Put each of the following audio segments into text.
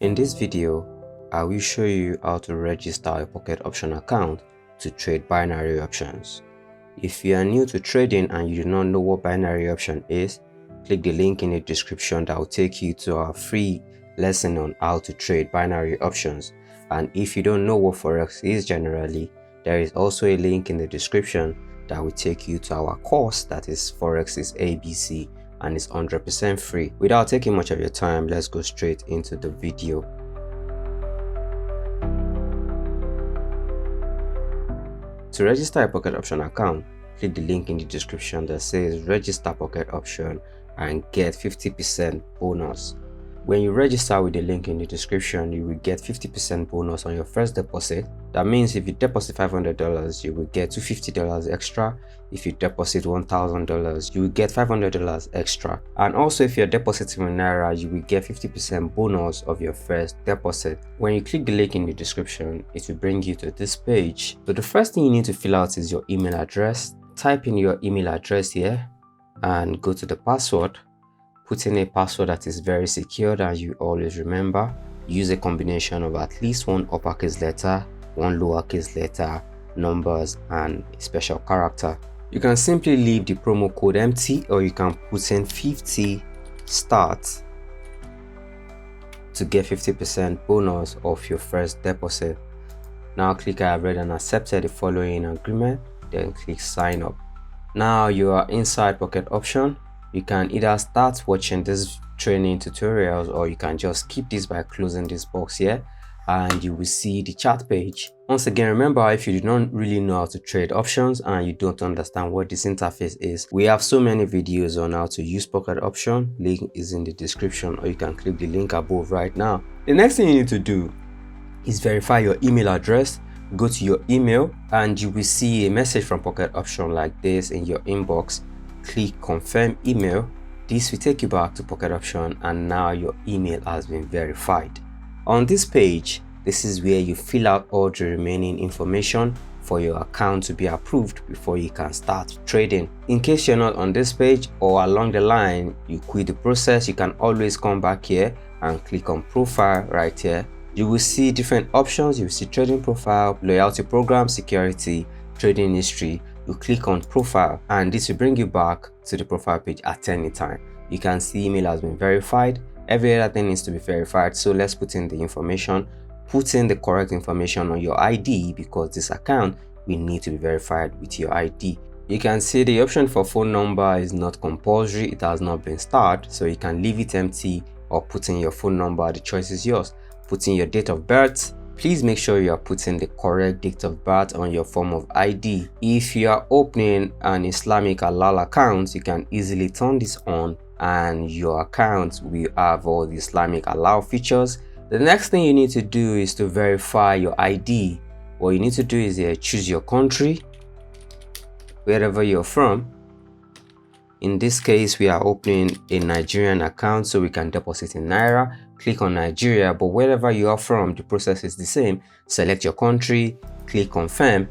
In this video, I will show you how to register a PocketOption account to trade binary options. If you are new to trading and you do not know what binary option is, click the link in the description that will take you to our free lesson on how to trade binary options. And if you don't know what Forex is generally, there is also a link in the description that will take you to our course that is Forex's ABC, and it's 100% free. Without taking much of your time, let's go straight into the video. To register a PocketOption account, click the link in the description that says register PocketOption and get 50% bonus. When you register with the link in the description, you will get 50% bonus on your first deposit. That means if you deposit $500, you will get $250 extra. If you deposit $1,000, you will get $500 extra. And also, if you're depositing in Naira, you will get 50% bonus of your first deposit. When you click the link in the description, it will bring you to this page. So the first thing you need to fill out is your email address. Type in your email address here and go to the password. Put in a password that is very secure and you always remember. Use a combination of at least one uppercase letter, one lowercase letter, numbers, and a special character. You can simply leave the promo code empty, or you can put in 50 start to get 50% bonus of your first deposit. Now click I have read and accepted the following agreement, then click sign up. Now you are inside PocketOption. You can either start watching these training tutorials, or you can just keep this by closing this box here and you will see the chat page. Once again, remember, if you do not really know how to trade options and you don't understand what this interface is, we have so many videos on how to use PocketOption. Link is in the description, or you can click the link above right now. The next thing you need to do is verify your email address. Go to your email and you will see a message from PocketOption like this in your inbox. Click confirm email. This will take you back to PocketOption, and now your email has been verified. On this page, this is where you fill out all the remaining information for your account to be approved before you can start trading. In case you're not on this page, or along the line you quit the process, you can always come back here and click on profile right here. You will see different options. You will see trading profile, loyalty program, security, trading history. You click on profile and this will bring you back to the profile page at any time. You can see email has been verified. Every other thing needs to be verified, so let's put in the information. Put in the correct information on your ID, because this account will need to be verified with your ID. You can see the option for phone number is not compulsory. It has not been started, so you can leave it empty or put in your phone number. The choice is yours. Put in your date of birth. Please make sure you are putting the correct date of birth on your form of ID. If you are opening an Islamic halal account, you can easily turn this on and your account will have all the Islamic halal features. The next thing you need to do is to verify your ID. What you need to do is choose your country, wherever you're from. In this case, we are opening a Nigerian account, so we can deposit in Naira. Click on Nigeria, but wherever you are from, the process is the same. Select your country, click confirm.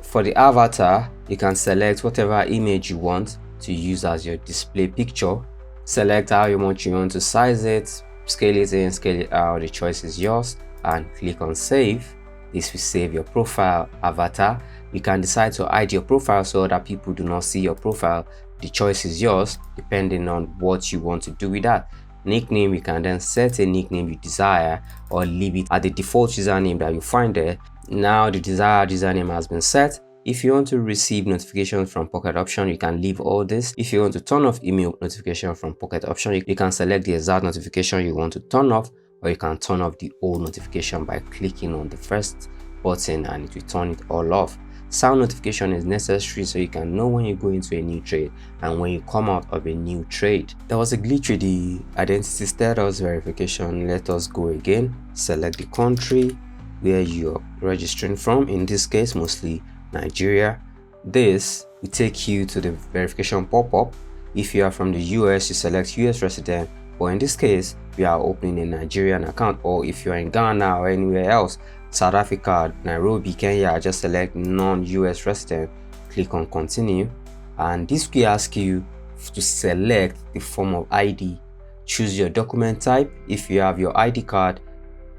For the avatar, you can select whatever image you want to use as your display picture. Select how much you want to size it, scale it in, scale it out. The choice is yours, and click on save. This will save your profile avatar. You can decide to hide your profile so other people do not see your profile. The choice is yours, depending on what you want to do with that. Nickname, you can then set a nickname you desire or leave it at the default username that you find there. Now the desired username has been set. If you want to receive notifications from PocketOption, you can leave all this. If you want to turn off email notification from PocketOption, you can select the exact notification you want to turn off, or you can turn off the old notification by clicking on the first button and it will turn it all off. Sound notification is necessary so you can know when you go into a new trade and when you come out of a new trade. There was a glitch with the identity status verification. Let us go again. Select the country where you're registering from, in this case mostly Nigeria. This will take you to the verification pop-up. If you are from the US, you select US resident, but in this case we are opening a Nigerian account. Or if you're in Ghana or anywhere else, South Africa, Nairobi, Kenya, just select non-US resident, click on continue, and this will ask you to select the form of ID choose your document type if you have your ID card.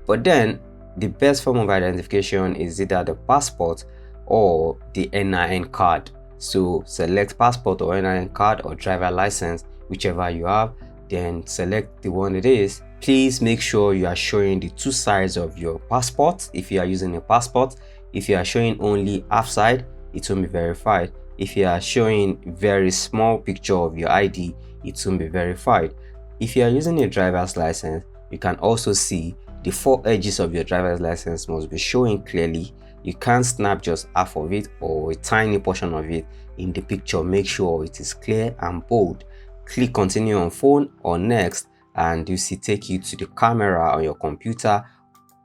But then the best form of identification is either the passport or the NIN card. So select passport or NIN card or driver license, whichever you have, then select the one it is. Please make sure you are showing the two sides of your passport if you are using a passport. If you are showing only half side, it won't be verified. If you are showing very small picture of your ID, it won't be verified. If you are using a driver's license, you can also see the 4 edges of your driver's license must be showing clearly. You can't snap just half of it or a tiny portion of it in the picture. Make sure it is clear and bold. Click continue on phone or next, and you see take you to the camera on your computer.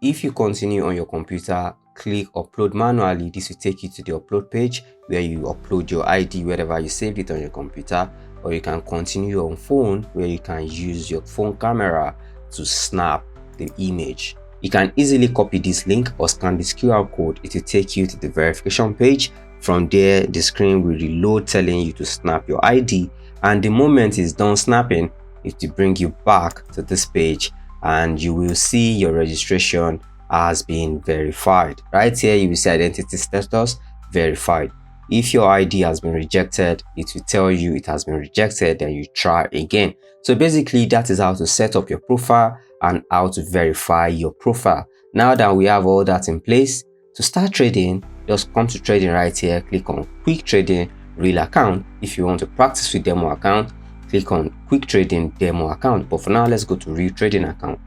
If you continue on your computer, click upload manually. This will take you to the upload page where you upload your ID wherever you saved it on your computer, or you can continue on phone where you can use your phone camera to snap the image. You can easily copy this link or scan this QR code. It will take you to the verification page. From there, the screen will reload telling you to snap your ID, and the moment it's done snapping, it will bring you back to this page and you will see your registration has been verified. Right here you will see identity status verified. If your ID has been rejected, it will tell you it has been rejected, then you try again. So basically that is how to set up your profile and how to verify your profile. Now that we have all that in place, to start trading, just come to trading right here, click on quick trading real account. If you want to practice with demo account, click on quick trading demo account. But for now, let's go to real trading account.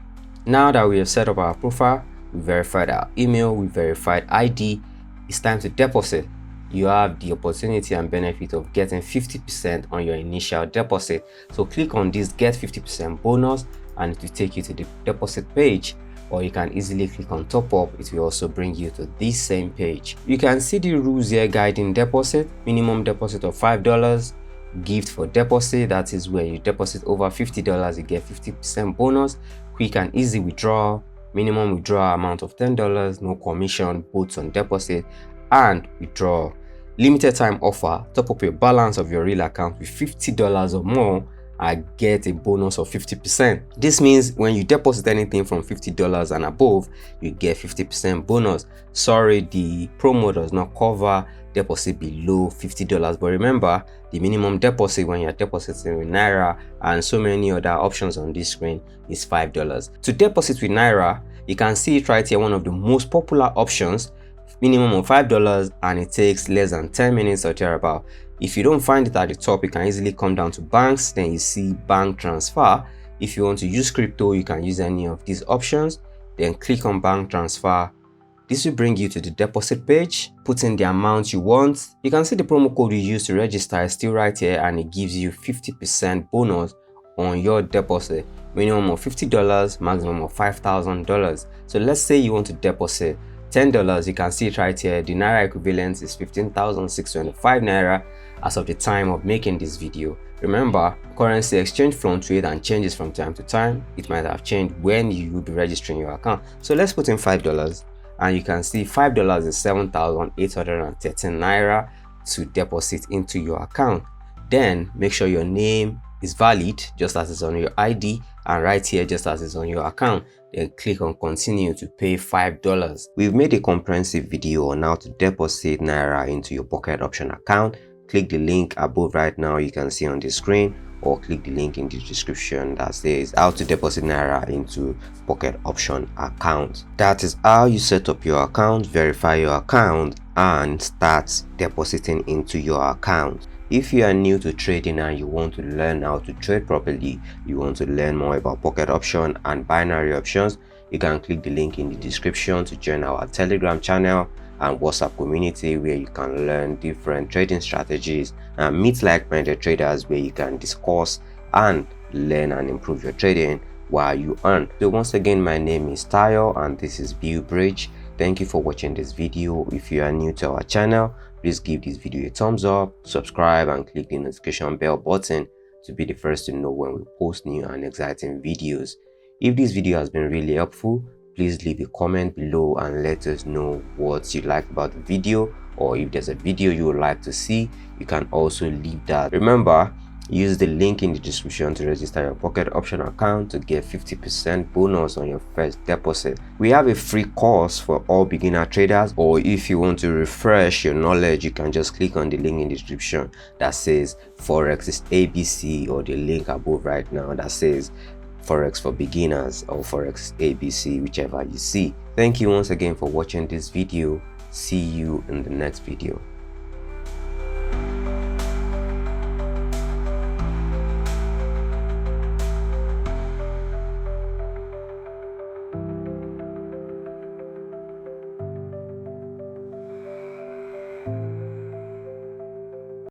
Now that we have set up our profile, we verified our email, we verified ID, it's time to deposit. You have the opportunity and benefit of getting 50% on your initial deposit. So click on this get 50% bonus and it will take you to the deposit page, or you can easily click on top up. It will also bring you to this same page. You can see the rules here guiding deposit. Minimum deposit of $5. Gift for deposit, that is when you deposit over $50, you get 50% bonus. Quick and easy withdrawal, minimum withdrawal amount of $10, no commission both on deposit and withdrawal. Limited time offer, top up your balance of your real account with $50 or more and get a bonus of 50%. This means when you deposit anything from $50 and above, you get 50% bonus. Sorry, the promo does not cover deposit below $50, but remember the minimum deposit when you're depositing with Naira and so many other options on this screen is $5. To deposit with Naira, you can see it right here, one of the most popular options, minimum of $5, and it takes less than 10 minutes or thereabout. If you don't find it at the top, you can easily come down to banks, then you see bank transfer. If you want to use crypto, you can use any of these options, then click on bank transfer. This will bring you to the deposit page. Put in the amount you want. You can see the promo code you use to register is still right here, and it gives you 50% bonus on your deposit. Minimum of $50, maximum of $5,000. So let's say you want to deposit $10. You can see it right here. The Naira equivalent is 15,625 Naira as of the time of making this video. Remember, currency exchange fluctuates and changes from time to time. It might have changed when you will be registering your account. So let's put in $5, and you can see $5 is 7,813 Naira to deposit into your account. Then make sure your name is valid just as it's on your ID, and right here just as it's on your account. Then click on continue to pay $5. We've made a comprehensive video on how to deposit Naira into your PocketOption account. Click the link above right now you can see on the screen, or click the link in the description that says how to deposit Naira into PocketOption account. That is how you set up your account, verify your account, and start depositing into your account. If you are new to trading and you want to learn how to trade properly, you want to learn more about PocketOption and binary options, you can click the link in the description to join our Telegram channel and WhatsApp community, where you can learn different trading strategies and meet like-minded traders where you can discuss and learn and improve your trading while you earn. So once again, my name is Tayo and this is Bridge. Thank you for watching this video. If you are new to our channel, please give this video a thumbs up, subscribe, and click the notification bell button to be the first to know when we post new and exciting videos. If this video has been really helpful, please leave a comment below and let us know what you like about the video, or if there's a video you would like to see, you can also leave that. Remember, Use the link in the description to register your Pocket Option account to get 50% bonus on your first deposit. We have a free course for all beginner traders, or if you want to refresh your knowledge, you can just click on the link in the description that says Forex is ABC, or the link above right now that says Forex for beginners or Forex ABC, whichever you see. Thank you once again for watching this video. See you in the next video.